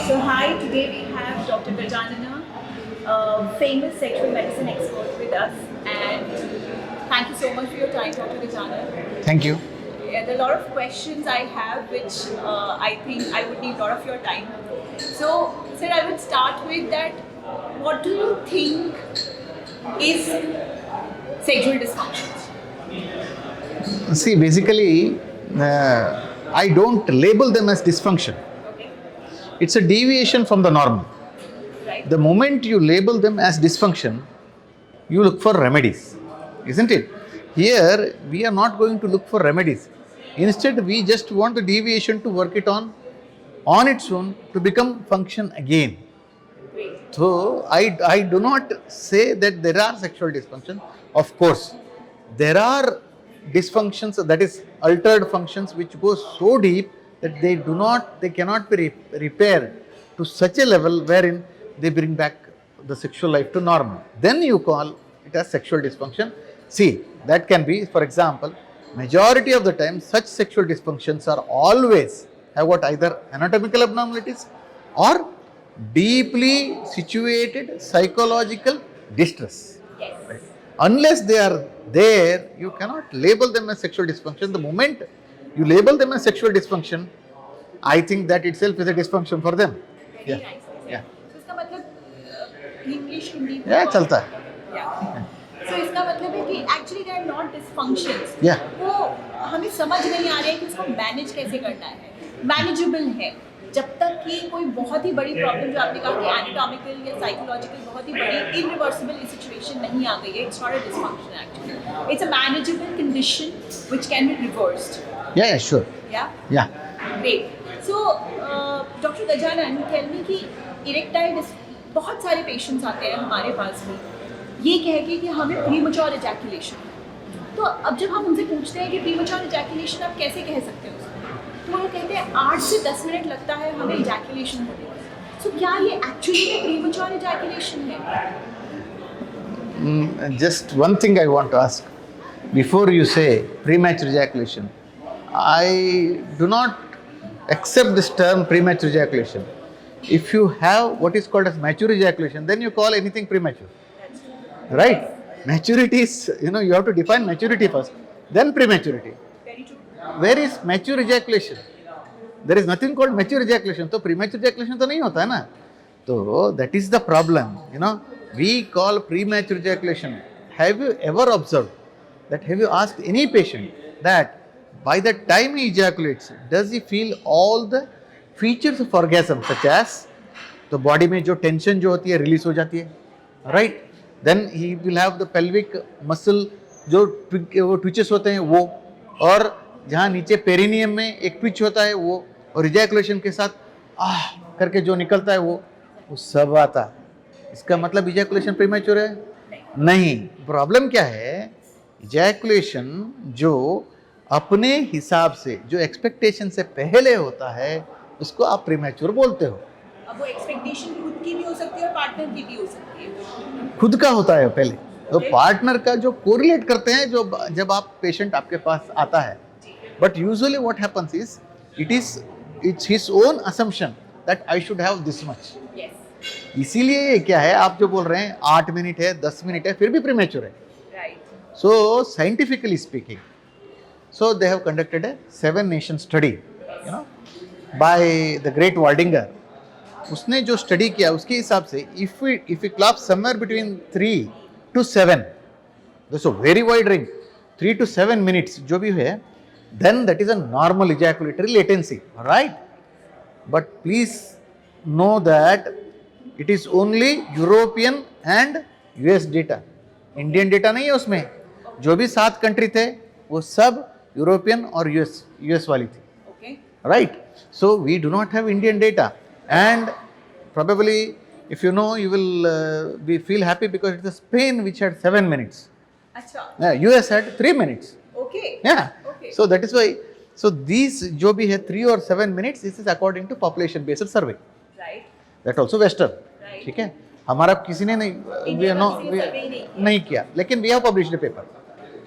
So hi, today we have Dr. Gajanana, a famous sexual medicine expert with us, and thank you so much for your time, Dr. Gajanana. Thank you. Yeah, there are a lot of questions I have, which I think I would need a lot of your time. So, sir, I would start with that. What do you think is sexual dysfunctions? See, basically, I don't label them as dysfunction. Okay, It's a deviation from the norm. right? The moment you label them as dysfunction, you look for remedies, isn't it? Here, we are not going to look for remedies. Instead, we just want the deviation to work it on its own to become function again. Great. So, I do not say that there are sexual dysfunctions. Of course, there are dysfunctions, that is altered functions, which go so deep that they cannot be repaired to such a level wherein they bring back the sexual life to normal. Then you call it as sexual dysfunction. See, that can be, for example, majority of the time, such sexual dysfunctions are always have got either anatomical abnormalities or deeply situated psychological distress. Yes. Unless they are there, you cannot label them as sexual dysfunction. The moment you label them as sexual dysfunction, I think that itself is a dysfunction for them. Very Yeah. nicely said. Yeah. So इसका मतलब English Hindi Yeah, चलता है. Yeah. So इसका मतलब है कि actually they are not dysfunctions. Yeah. वो हमें समझ नहीं आ रहा है कि उसको मैनेज कैसे करना है. मैनेजेबल है. जब तक कि कोई बहुत ही बड़ी प्रॉब्लम जो आपने कहा कि एनाटॉमिकल या साइकोलॉजिकल बहुत ही बड़ी इरिवर्सिबल सिचुएशन नहीं आ गई है, it's not a dysfunction actually. It's a manageable condition which can be reversed. Yeah, sure. Yeah. Yeah. Great. So, doctor Gajanan, tell me कि इरेक्टाइल बहुत सारे पेशेंट्स आते हैं हमारे पास में ये कह के कि हमें प्रीमैच्योर इजैकुलेशन. तो अब जब हम उनसे पूछते हैं कि प्रीमैच्योर इजैकुलेशन आप कैसे कह सकते हो उसको, तो वो कहते हैं 8 से 10 मिनट लगता है हमें इजैकुलेशन होने में. सो क्या ये एक्चुअली में प्रीमैच्योर इजैकुलेशन है? Just one thing I want to ask. Before you say premature ejaculation, I do not accept this term premature ejaculation. If you have what is called as mature ejaculation, then you call anything premature. That's true. Right? Maturity is, you have to define maturity first, then prematurity. Very true. Where is mature ejaculation? There is nothing called mature ejaculation. तो premature ejaculation तो नहीं होता है ना. तो that is the problem. We call premature ejaculation. Have you ever observed that? Have you asked any patient that by the time he ejaculates, does he feel all the features of orgasm, such as तो body में जो tension जो होती है release हो जाती है, right? Then he will have the pelvic muscle जो वो twitches होते हैं वो, और जहाँ नीचे पेरिनियम में एक ट्विच होता है वो, और इजैकुलेशन के साथ आह करके जो निकलता है वो सब आता. इसका मतलब इजैकुलेशन प्रीमैच्योर है? नहीं. प्रॉब्लम क्या है? इजैकुलेशन जो अपने हिसाब से, जो एक्सपेक्टेशन से पहले होता है, उसको आप प्रीमैच्योर बोलते हो. अब वो एक्सपेक्टेशन खुद की भी हो सकती है और पार्टनर की भी हो सकती है. खुद का होता है पहले, तो पार्टनर का जो कोरिलेट करते हैं जो जब आप पेशेंट आपके पास आता है. But usually what happens is it's his own assumption that I should have this much. Yes. इसीलिए ये क्या है, आप जो बोल रहे हैं 8 मिनट है, 10 मिनट है, फिर भी प्रीमैच्योर है. Right. So scientifically speaking, so they have conducted a 7-nation study, by the great Waldinger. उसने जो स्टडी किया उसके हिसाब से if we clap somewhere between 3 to 7, that's a very wide range, 3 to 7 minutes जो भी है, then that is a normal ejaculatory latency, right? But please know that it is only European and US data. Indian data नहीं है उसमें. जो भी 7 country थे वो सब यूरोपियन और US वाली थी. Okay. Right? So we do not have Indian data, and probably if you know, you will be feel happy because it's Spain which had 7 minutes. अच्छा. US had 3 minutes. Okay. Yeah. Okay. So that is why. So these जो भी है 3 or 7 minutes, this is according to population based survey. Right. That also Western. Right. ठीक है. हमारा किसी ने नहीं, India we, no, का किसी ने we, survey नहीं किया, लेकिन we have published a paper.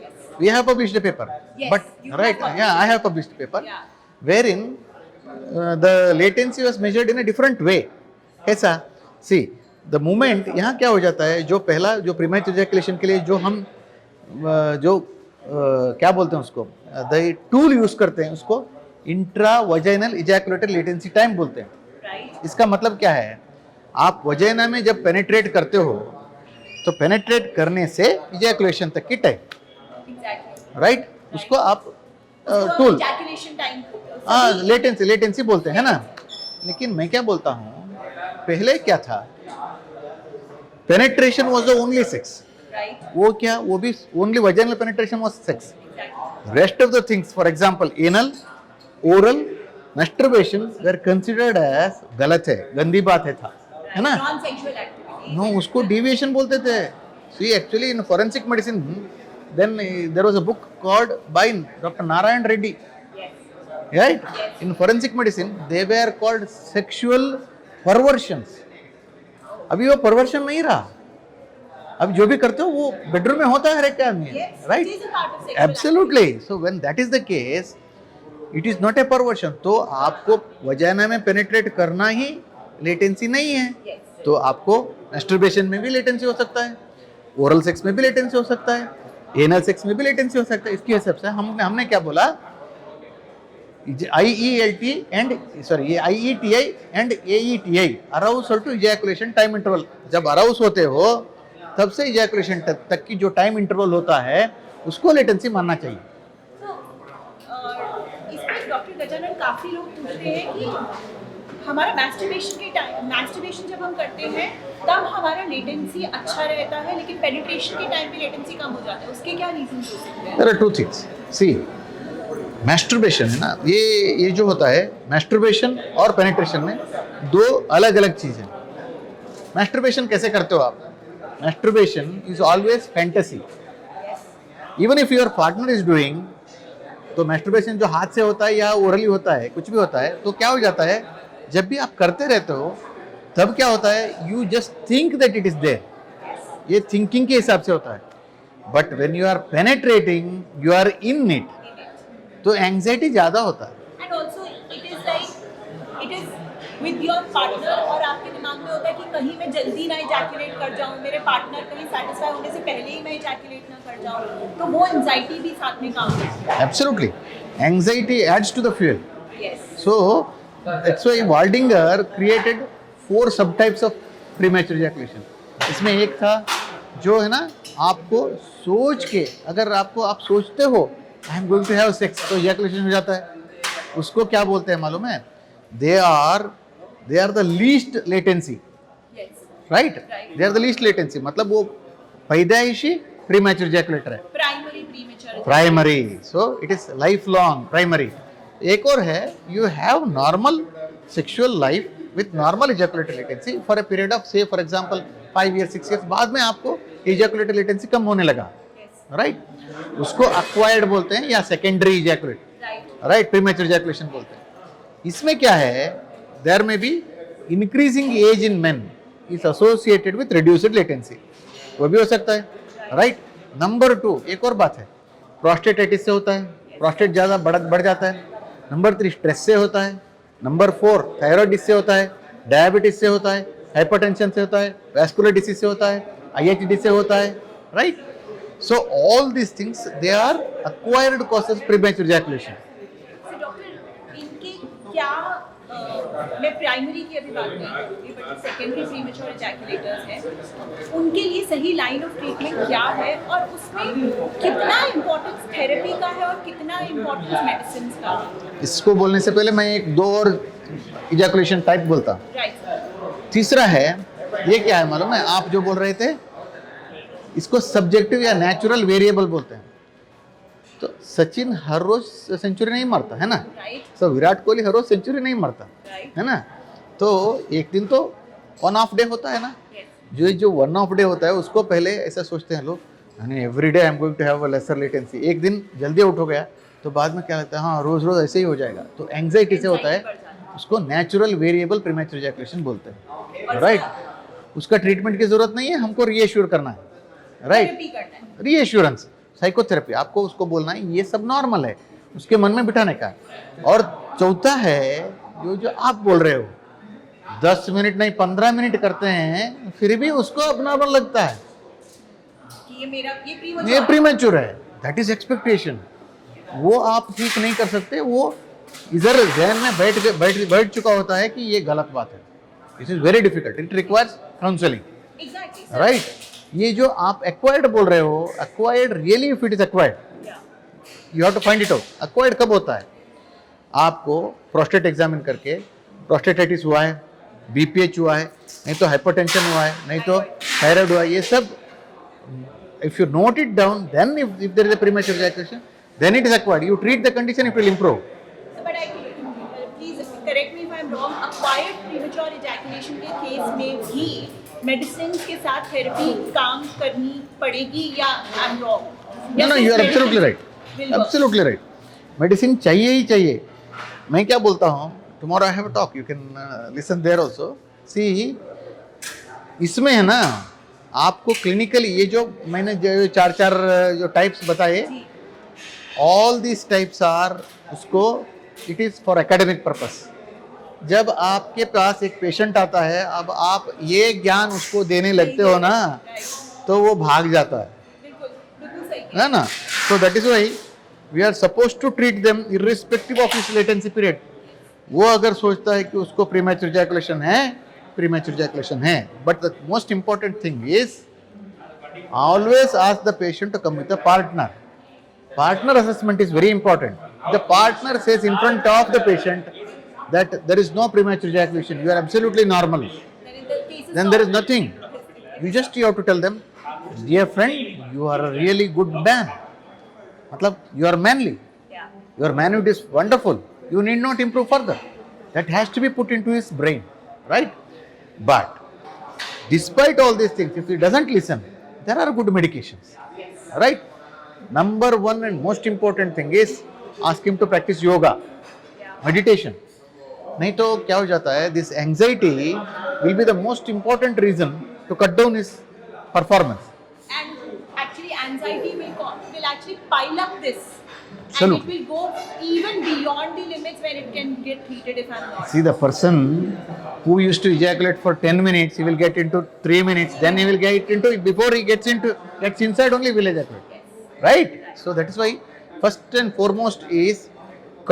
Yes. We have published a paper. Yes, But you have right, published yeah, it. I have published a paper Yeah. wherein the latency was measured in a different way. ऐसा see the moment यहाँ क्या हो जाता है, जो पहला जो premature ejaculation के लिए जो हम जो क्या बोलते हैं उसको द टूल यूज करते हैं उसको इंट्रा वजाइनल इजैकुलेटर लेटेंसी टाइम बोलते हैं. राइट. इसका मतलब क्या है, आप वजाइना में जब पेनेट्रेट करते हो तो पेनेट्रेट करने से इजैकुलेशन तक की टाइम, एग्जैक्टली. राइट, उसको आप टूल इजैकुलेशन टाइम लेटेंसी बोलते हैं ना. लेकिन मैं क्या बोलता हूँ, पहले क्या था, penetration was the only sex. Right. वो क्या, वो भी only vaginal penetration was sex. Exactly. Rest of the things, for example anal, oral, masturbation were considered as गलत है, गंदी बात है ना. Non sexual activity. नो, उसको डिविएशन बोलते थे. See actually in forensic medicine then there was a book called by doctor Narayan Reddy, right? In forensic medicine they were called sexual perversions. अभी वो perversion नहीं रहा. अब जो भी करते हो वो बेडरूम में होता है हर एक आदमी, right? Absolutely. So when that is the case, it is not a perversion. तो आपको वजाइना में पेनिट्रेट करना ही लेटेंसी नहीं है. तो आपको मैस्टरबेशन में भी लेटेंसी हो सकता है, ओरल सेक्स में भी लेटेंसी हो सकता है, एनल सेक्स में भी लेटेंसी हो सकता है. इसकी हिसाब से हमने क्या बोला, IELT and sorry IETI and AETI, arousal to ejaculation time interval. जब अराउस होते हो तब से इजैकुलेशन तक की जो टाइम इंटरवल होता है उसको लेटेंसी मानना चाहिए. इसमें डॉक्टर गजानन काफ़ी लोग पूछते हैं कि हमारा मैस्टरबेशन जब हम करते हैं तब हमारा लेटेंसी अच्छा रहता है, लेकिन पेनिट्रेशन के टाइम पे लेटेंसी कम हो जाता है. उसके क्या रीजंस हो सकते हैं? There are two things. See masturbation है ना, ये जो होता है, मैस्टरबेशन और पेनिट्रेशन में दो अलग अलग चीज़ें. मैस्टरबेशन कैसे करते हो आप? Masturbation is always fantasy. Even if your partner is doing, तो मैस्टरबेशन जो हाथ से होता है या ओरली होता है, कुछ भी होता है, तो क्या हो जाता है, जब भी आप करते रहते हो तब क्या होता है, you just think that it is there. ये थिंकिंग के हिसाब से होता है. But when you are penetrating, you are in it, तो एंग्जाइटी ज़्यादा होता है. And also it is with your partner, और आपके दिमाग में होता है कि कहीं मैं जल्दी ना इजैकुलेट कर जाऊं, मेरे पार्टनर कहीं सेटिस्फाई होने से पहले ही मैं इजैकुलेट ना कर जाऊं, तो वो एंजाइटी भी साथ में काम करती है. Absolutely. Anxiety adds to the fuel. Yes. So that's why Waldinger created 4 subtypes of premature ejaculation. इसमें एक था जो है ना, आपको सोच के, अगर आप सोचते हो I am going to have sex, तो ejaculation हो जाता है. उसको क्या बोलते हैं मालूम है? They are the least latency, right? They are the least latency. मतलब वो पैदाइशी premature ejaculator है. Primary premature. Primary. So it is life long primary. एक और है, you have normal sexual life with normal ejaculator latency for a period of say for example 5 years 6 years, बाद में आपको इजैकुलेटर लेटेंसी कम होने लगा, राइट? उसको अक्वायर्ड बोलते हैं या secondary ejaculate, right? Premature ejaculation बोलते हैं. इसमें क्या है, there may be increasing age in men is associated with reduced latency. वो भी हो सकता है, राइट? नंबर 2, एक और बात है, प्रोस्टेटाइटिस से होता है, प्रोस्टेट ज़्यादा बढ़ जाता है. नंबर 3 स्ट्रेस से होता है. नंबर 4 थायराइडिस से होता है, डायबिटीज से होता है, हाइपरटेंशन से होता है, वैस्कुलर डिसीज से होता है, IHD से होता है, right? So all these things they are acquired causes premature ejaculation. Doctor, इनके क्या मैं प्राइमरी की अभी बात नहीं करूँगी, बट सेकेंडरी प्रीमेच्योर इजैकुलेटर्स हैं, उनके लिए सही लाइन ऑफ ट्रीटमेंट क्या है, और उसमें कितना इम्पोर्टेंस थेरेपी का है और कितना इम्पोर्टेंस मेडिसिन का है? इसको बोलने से पहले मैं 2 और इजैकुलेशन टाइप बोलता. राइट. तीसरा है, ये क्या है मालूम है? आप जो बोल रहे थे, इसको सब्जेक्टिव या नेचुरल वेरिएबल बोलते हैं. तो सचिन हर रोज सेंचुरी नहीं मारता है ना, तो विराट कोहली हर रोज सेंचुरी नहीं मारता है ना. तो एक दिन तो वन ऑफ डे होता है ना. जो वन ऑफ डे होता है उसको पहले ऐसा सोचते हैं लोग, every day I am going to have a lesser latency. एक दिन जल्दी आउट हो गया तो बाद में क्या लगता है, हाँ रोज रोज ऐसे ही हो जाएगा. तो एंग्जाइटी से होता है, उसको नेचुरल वेरिएबल प्रीमेच्योर इजैकुलेशन बोलते हैं, राइट? उसका ट्रीटमेंट की जरूरत नहीं है, हमको रीएश्योर करना है, राइट? Reassurance, psychotherapy. आपको उसको बोलना है ये सब नॉर्मल है, उसके मन में बिठाने का. और चौथा है जो आप बोल रहे हो 10 मिनट नहीं 15 मिनट करते हैं फिर भी उसको अपनापन लगता है, कि ये ये प्रीमेच्योर है, दैट इज एक्सपेक्टेशन। वो आप ठीक नहीं कर सकते, वो इधर जहन में बैठ चुका होता है कि ये गलत बात है। This is very difficult, it requires counselling, exactly right. ये जो आप एक्वायर्ड बोल रहे हो, acquired really if it is acquired, you have to find it out. Acquired कब होता है? आपको प्रोस्टेट एग्जामिन करके प्रोस्टेटाइटिस हुआ है, बीपीएच हुआ है, नहीं तो हाइपरटेंशन हुआ है, नहीं तो थायराइड हुआ है, ये सब if you note it down, then if there is a premature ejaculation, then it is acquired. You treat the condition, it will improve. But please correct me if I am wrong. Acquired premature ejaculation के case में भी medicine के साथ therapy काम करनी पड़ेगी या I am wrong? No, you are absolutely right. Absolutely right. Medicine चाहिए ही चाहिए। मैं क्या बोलता हूँ, tomorrow I have a talk, you can listen there also. See, इसमें है ना, आपको क्लिनिकली ये जो मैंने जो चार जो टाइप्स बताए, ऑल दिस टाइप्स आर, उसको it is for academic purpose. जब आपके पास एक पेशेंट आता है, अब आप ये ज्ञान उसको देने लगते हो ना, तो वो भाग जाता है ना। So that is why we are suppose to treat them irrespective of his latency period. वो अगर सोचता है कि उसको प्रीमैच्योर इजैकुलेशन है, premature ejaculation है, but the most important thing is always ask the patient to come with a partner. Partner assessment is very important. The partner says in front of the patient that there is no premature ejaculation, you are absolutely normal, then there is nothing. You have to tell them, dear friend, you are a really good man. मतलब you are manly, your manhood is wonderful, you need not improve further. That has to be put into his brain, right? But despite all these things, if he doesn't listen, there are good medications, right? Number one and most important thing is ask him to practice yoga, meditation. नहीं तो क्या हो जाता है, this anxiety will be the most important reason to cut down his performance. And actually anxiety will actually pile up this. Absolutely. And it will go even beyond the limits where it can get treated if I'm not. See, the person who used to ejaculate for 10 minutes, he will get into 3 minutes, then he will get into, before he gets inside only, he will ejaculate. Right? So that is why first and foremost is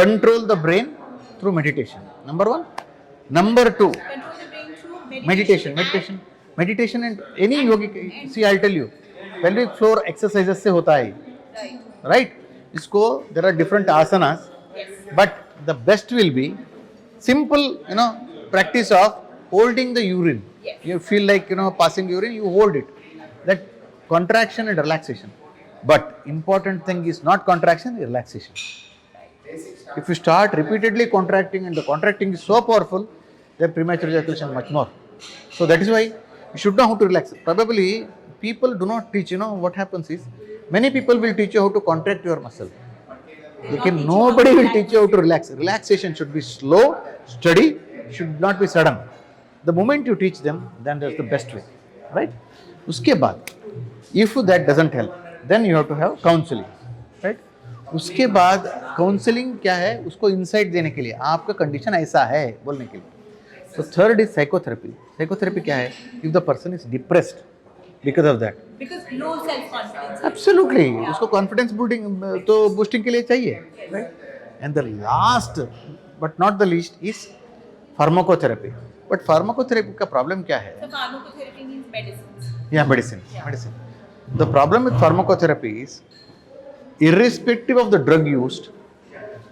control the brain through meditation. Number one. Number two, Control the brain through meditation and any yogic, see I'll tell you, pelvic floor exercises से होता है, right? इसको there are different asanas, but the best will be simple, practice of holding the urine. You feel like, passing urine, you hold it. That contraction and relaxation. But important thing is not contraction, relaxation. If you start repeatedly contracting and the contracting is so powerful, then premature ejaculation much more. So that is why you should know how to relax. Probably people do not teach, what happens is, many people will teach you how to contract your muscle. Nobody will teach you how to relax. Relaxation should be slow, steady, should not be sudden. The moment you teach them, then that's the best way, right? उसके बाद, if that doesn't help, then you have to have counseling, right? उसके बाद counselling क्या है, उसको insight देने के लिए, आपका कंडीशन ऐसा है बोलने के लिए. So third is psychotherapy. Psychotherapy क्या है? If the person is depressed because of that. Because low self-confidence. Absolutely. उसको confidence building तो boosting के लिए चाहिए, right? And the last but not the least is pharmacotherapy. But pharmacotherapy का problem क्या है? So pharmacotherapy means medicines. Yeah, medicine. The problem with pharmacotherapy is, irrespective of the drug used,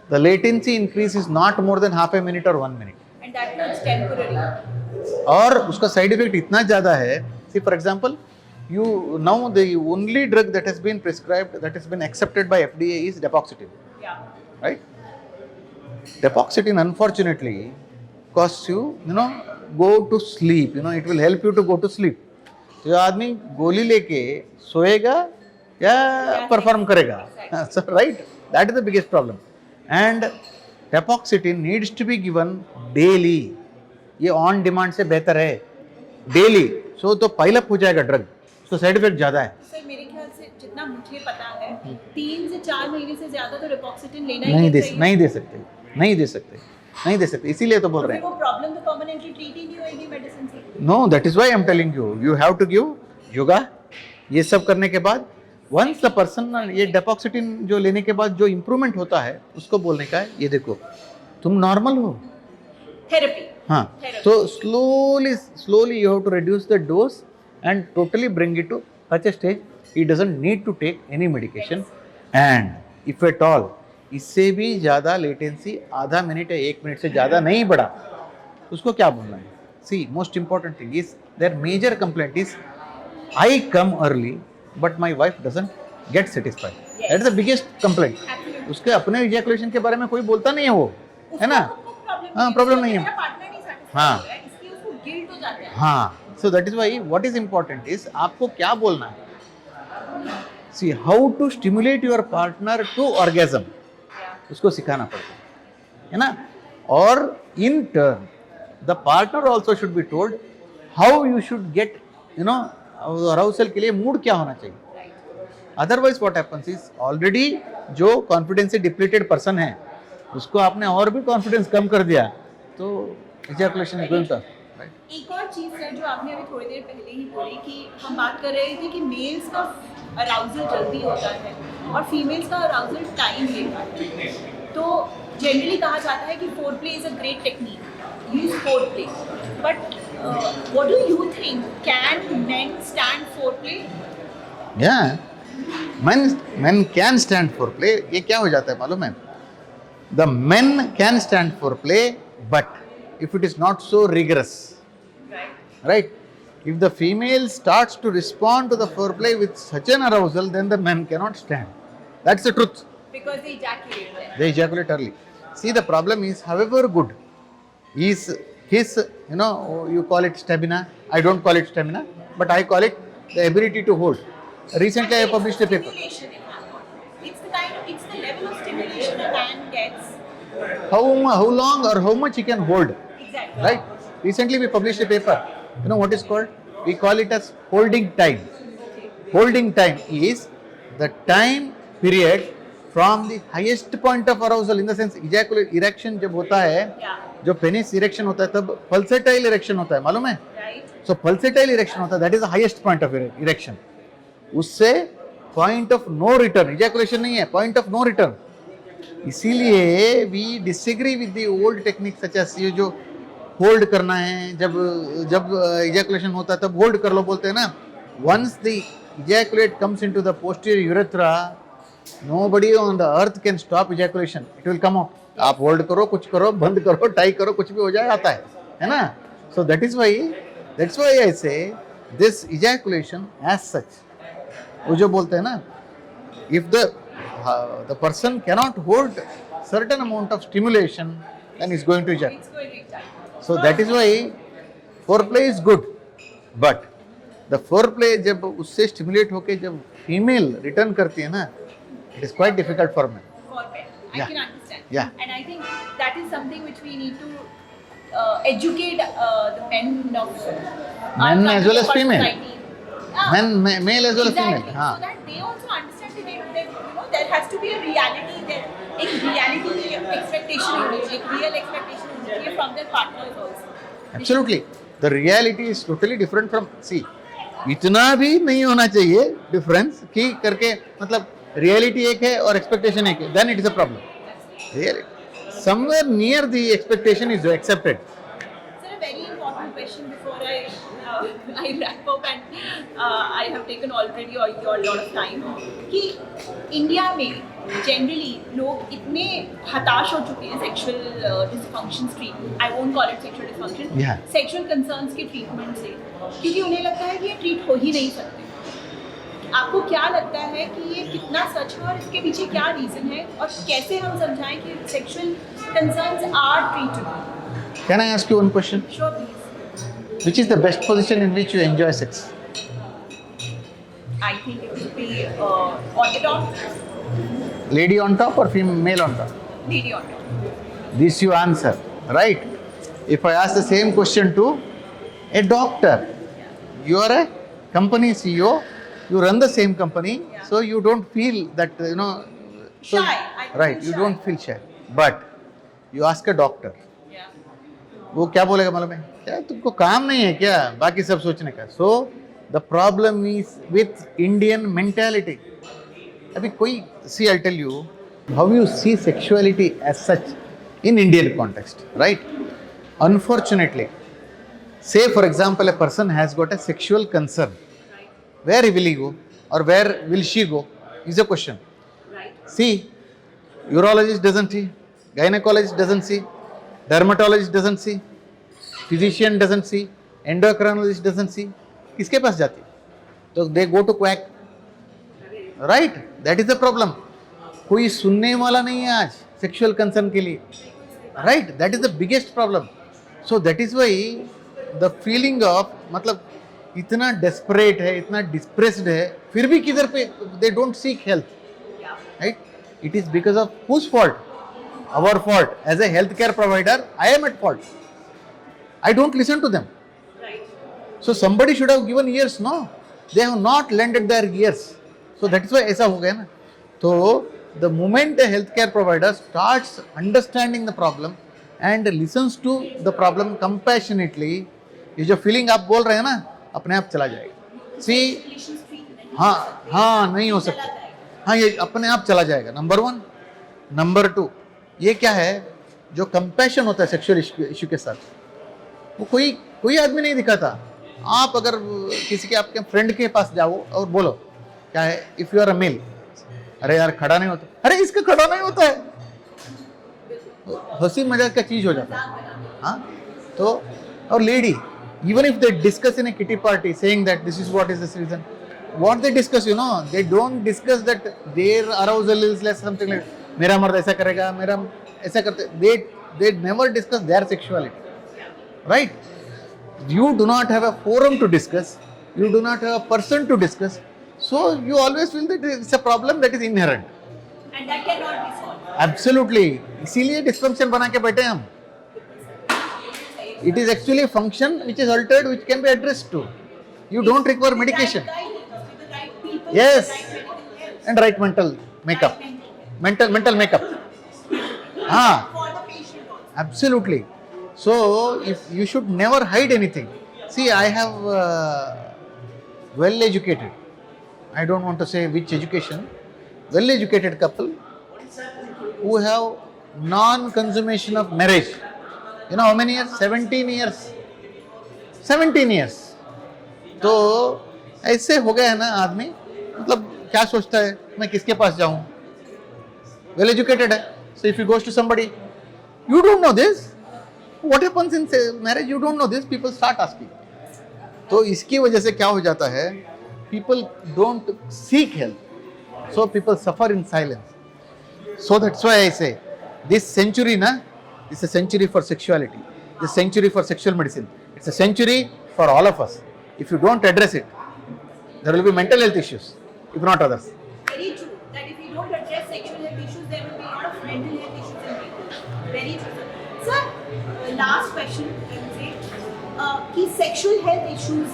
the latency increase is not more than half a minute or 1 minute. And that means temporary. और उसका side effect इतना ज़्यादा है. See, for example, now the only drug that has been prescribed, that has been accepted by FDA is Depoxetine. Yeah. Right? Depoxetine, unfortunately, causes you, go to sleep. It will help you to go to sleep. तो आदमी गोली लेके सोएगा या perform करेगा. So, right? That is the biggest problem. And Depoxetine needs to be given daily. ये on demand से बेहतर है डेली. सो तो पाइलअप हो जाएगा ड्रग. उसका साइड इफेक्ट ज़्यादा है. सर मेरे ख्याल से जितना मुझे पता है 3 से 4 महीने से ज़्यादा तो Depoxetine लेना नहीं दे सकते. नहीं दे सकते, इसीलिए तो बोल तो रहे फिर हैं. वो प्रॉब्लम तो परमानेंटली ट्रीट ही नहीं होएगी मेडिसिन से. No, that is why I am telling you, you have to give yoga. ये सब करने के बाद वंस द पर्सन, ये डेपोक्सिटिन जो लेने के बाद जो इम्प्रूवमेंट होता है उसको बोलने का है, ये देखो तुम नॉर्मल हो. थेरेपी. हाँ, तो slowly you have to reduce the dose and totally bring it to such a stage he doesn't need to take any medication. And if at all इससे भी ज़्यादा लेटेंसी आधा मिनट या 1 मिनट से ज़्यादा नहीं बढ़ा, उसको क्या बोलना है? See, most important thing is there major complaint is I come early but my wife doesn't get satisfied. That is the biggest complaint. उसके अपने इजैकुलेशन के बारे में कोई बोलता नहीं है वो, है ना? हाँ, प्रॉब्लम नहीं है. हाँ. इसलिए उसको गिल्ट हो जाता है. हाँ, so that is why what is important is आपको क्या बोलना है. See, how to stimulate your partner to orgasm, उसको सिखाना पड़ता है ना? और in turn the partner also should be told how you should get, you know, arousal के लिए मूड क्या होना चाहिए. Otherwise what happens is already जो कॉन्फिडेंस से डिप्लीटेड पर्सन है उसको आपने और भी कॉन्फिडेंस कम कर दिया, तो इजैकुलेशन इज गोइंग टू. एक और चीज़ है जो आपने अभी थोड़ी देर पहले ही बोली कि हम बात कर रहे थे कि मेल्स का अराउजल जल्दी होता है और फीमेल्स का अराउजल टाइम लेता है. तो जनरली कहा जाता है कि foreplay is a great technique, use foreplay. But what do you think, can main stand foreplay? या, men can stand for play. ये क्या हो जाता है मालूम है? The men can stand for play, but if it is not so rigorous, right? If the female starts to respond to the foreplay with such an arousal, then the men cannot stand. That's the truth. Because they ejaculate then. They ejaculate early. See, the problem is, however good is his, you know, you call it stamina. I don't call it stamina, but I call it the ability to hold. Recently, I published a paper. Stimulation, if I'm not. It's the level of stimulation a man gets. How long or how much he can hold, Exactly. right? Recently, we published a paper. You know what is called? We call it as holding time. Holding time is the time period from the highest point of arousal, in the sense erection जब होता है, Yeah. जो penis erection होता है तब pulsatile erection होता है, मालूम है? Right. So pulsatile erection होता है, that is the highest point of erection. उससे point of no return, ejaculation नहीं है, point of no return. इसीलिए we disagree with the old techniques such as ये जो होल्ड करना है, जब ejaculation होता है तब होल्ड कर लो बोलते हैं ना. Once the ejaculate comes into the posterior urethra, nobody on the earth can stop ejaculation. It will come out. आप होल्ड करो, कुछ करो, बंद करो, टाई करो, कुछ भी हो जाए, आता है ना? So that's why I say this ejaculation as such. वो जो बोलते हैं ना, if the person cannot hold certain amount of stimulation, then he's going to ejaculate. It's going to ejaculate. So that is why foreplay is good, but the foreplay जब उससे stimulate होके जब female return करती है ना, it is quite difficult for men. For men. I Yeah. can understand. Yeah. And I think that is something which we need to educate the men of our Men as well as our female. society. Ah, Male as well as exactly. female. हाँ. So that they also understand that there has to be a reality there. एक reality expectation होनी चाहिए, एक real expectation होनी चाहिए from their partners also. Absolutely. The reality is totally different from, see, इतना भी नहीं होना चाहिए डिफरेंस कि करके मतलब रियलिटी एक है और एक्सपेक्टेशन एक है, then it is a problem. Reality. Somewhere near the expectation is accepted. Sir, a very important question before I wrap up, and I have taken already your lot of time. कि India में generally लोग इतने हताश हो चुके हैं sexual dysfunctions treatment, I won't call it sexual dysfunction, Yeah. Sexual concerns के treatment से, क्योंकि उन्हें लगता है कि ये ट्रीट हो ही नहीं सकते. आपको क्या लगता है कि ये कितना सच है और इसके पीछे क्या रीज़न है और कैसे हम समझाएं कि sexual concerns are treatable? Can I ask you one question? Sure please. Which is the best position in which you enjoy sex? I think it will be on the top, Lady on top or male on top? lady on top. This you answer, right? If I ask the same question to a doctor, you are a company CEO, you run the same company, Yeah. so you don't feel that, so- Shy. I feel right, you shy. don't feel shy. But you ask a doctor, वो क्या बोलेगा मालूम है, क्या तुमको काम नहीं है क्या बाकी सब सोचने का. So the problem is with Indian mentality. अभी कोई, see I tell you how you see sexuality as such in Indian context, right? Unfortunately, say for example a person has got a sexual concern, where will he go or where will she go is a question. Right. See, urologist doesn't see, gynecologist doesn't see, dermatologist doesn't see, physician doesn't see, endocrinologist doesn't see. किसके पास जाती? तो they go to quack, right? That is the problem. कोई सुनने वाला नहीं है आज sexual concern के लिए, right? That is the biggest problem. So that is why the feeling of, मतलब इतना डेस्परेट है, इतना डिस्प्रेस्ड है, फिर भी किधर पे they don't seek health, right? It is because of whose fault? Our fault. As a health care provider I am at fault. I don't listen to them. So somebody should have given ears, no? They have not lended their ears. So that is why ऐसा हो गया ना. तो the moment a healthcare provider starts understanding the problem and listens to the problem compassionately, ये जो feeling आप बोल रहे हैं ना, अपने आप चला जाएगा. See, हाँ नहीं हो सकता, हाँ ये अपने आप चला जाएगा. नंबर 1. नंबर 2, ये क्या है, जो कंपैशन होता है सेक्सुअल इशू के साथ, वो कोई आदमी नहीं दिखाता. आप अगर किसी के आपके फ्रेंड के पास जाओ और बोलो क्या है, if you are a male, अरे यार खड़ा नहीं होता, अरे इसका खड़ा नहीं होता है, हंसी मजाक का चीज हो जाता है. हाँ, तो और lady, even if they discuss in a kitty party saying that this is what is this reason, what they discuss, you know, they don't discuss that their arousal is less something like मेरा मर्द ऐसा करेगा, मेरा ऐसा करते, they never discuss their sexuality, right? You do not have a forum to discuss, you do not have a person to discuss, so you always feel that it's a problem that is inherent. And that cannot be solved. Absolutely. इसीलिए dysfunction बना के बैठे हम. It is actually a function which is altered, which can be addressed to. You don't require medication. With the right people, Yes. with the right medical help, And right mental makeup. Mental makeup. Ah. for the patient also. Absolutely. So, if you should never hide anything. See, I have well-educated, I don't want to say which education, well-educated couple who have non-consummation of marriage. You know how many years? 17 years. 17 years. तो ऐसे हो गया है ना आदमी, मतलब क्या सोचता है, मैं किसके पास जाऊं? Well-educated है. So if he goes to somebody, you don't know this. What happens in marriage? You don't know this. People start asking. तो इसकी वजह से क्या हो जाता है? People don't seek help, so people suffer in silence. So that's why I say this century, na, is a century for sexuality. This century for sexual medicine. It's a century for all of us. If you don't address it, there will be mental health issues, if not others. Very true. That if you don't address sexual health issues, there will be a lot of mental health issues in people. Very true. Sir, last question I would say कि sexual health issues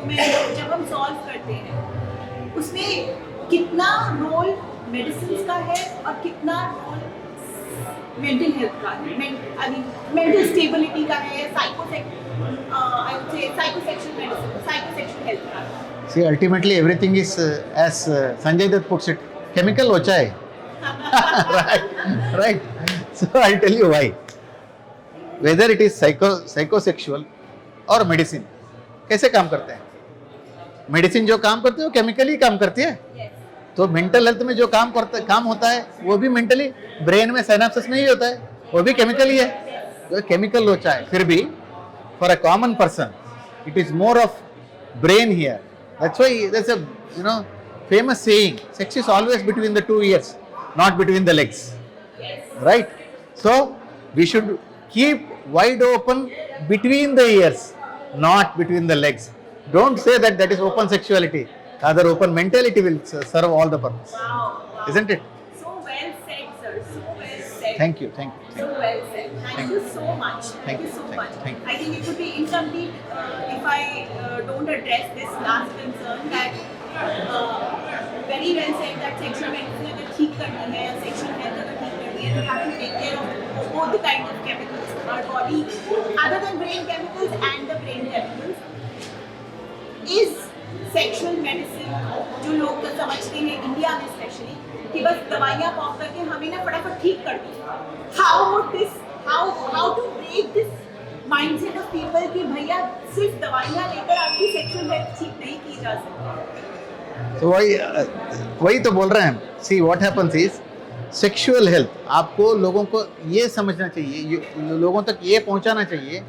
में जब हम solve करते हैं, उसमें कितना role medicine का है और कितना रोल मेंटल हेल्थ का है, मेंटल स्टेबिलिटी का है, साइकोसेक्सुअल मेडिसिन, साइकोसेक्सुअल हेल्थ का है? See, ultimately everything is as Sanjay Dutt puts it, chemical ho chahe. Right. So I'll tell you why. Whether it is psychosexual और medicine, कैसे काम करते हैं? मेडिसिन जो काम करती है वो केमिकली काम करती है. तो मेंटल हेल्थ में जो काम होता है वो भी मेंटली, ब्रेन में सिनेप्सिस में ही होता है, वो भी केमिकली है. तो केमिकल लोचा है. फिर भी for a common person it is more of brain here. That's why there's a famous saying, sex is always between the 2 ears, not between the legs. Right? So we should keep wide open between the ears, not between the legs. Don't say that is open sexuality. Rather, open mentality will serve all the purpose. Wow. Isn't it? So well said, sir. So well said. Thank you. So well said. Thank you so much. Thank you so much. I think it would be incomplete if I don't address this last concern that very well said that sexual medicine अगर ठीक करनी है, sexual health अगर ठीक करनी है, है, we have to take care of both the kind of chemicals in our body, other than brain chemicals and the brain chemicals. Is sexual medicine जो लोग समझते हैं इंडिया में स्पेशली कि बस दवाइयाँ पॉप करके हमें ना फटाफट ठीक कर दो, how to break this mindset of people कि भैया सिर्फ दवाइयाँ लेकर आपकी सेक्सुअल हेल्थ ठीक नहीं की जा सकती. तो वही तो बोल रहे हैं. See what happens is sexual health, आपको लोगों को ये समझना चाहिए, लोगों तक ये पहुंचाना चाहिए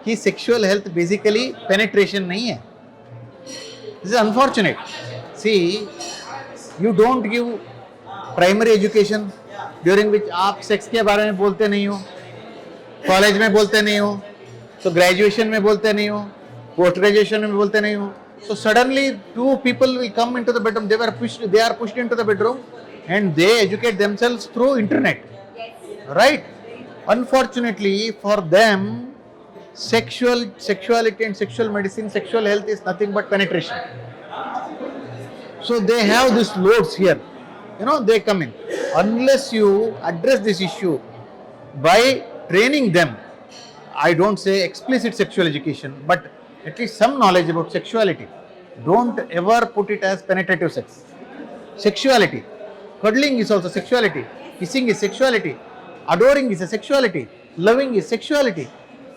कि सेक्सुअल हेल्थ बेसिकली पेनिट्रेशन नहीं है. This is unfortunate. See you don't give primary education during which आप सेक्स के बारे में बोलते नहीं हो, कॉलेज में बोलते नहीं हो, तो ग्रेजुएशन में बोलते नहीं हो, पोस्ट ग्रेजुएशन में बोलते नहीं हो. So suddenly two people will come into the bedroom. They are pushed into the bedroom and they educate themselves through internet. Right? Unfortunately for them, sexuality and sexual medicine, sexual health is nothing but penetration. So they have these loads here. You know, they come in. Unless you address this issue by training them, I don't say explicit sexual education, but at least some knowledge about sexuality. Don't ever put it as penetrative sex. Sexuality. Cuddling is also sexuality. Kissing is sexuality. Adoring is a sexuality. Loving is sexuality.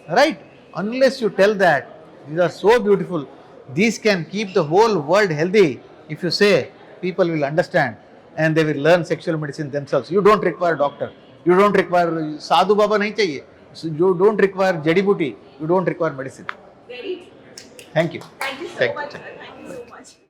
Right? Unless you tell that, these are so beautiful. These can keep the whole world healthy. If you say, people will understand and they will learn sexual medicine themselves. You don't require a doctor. You don't require sadhu baba nahi chahiye. You don't require jadi booty. You don't require medicine. Very true. Thank you. Thank you so much. Thank you so much.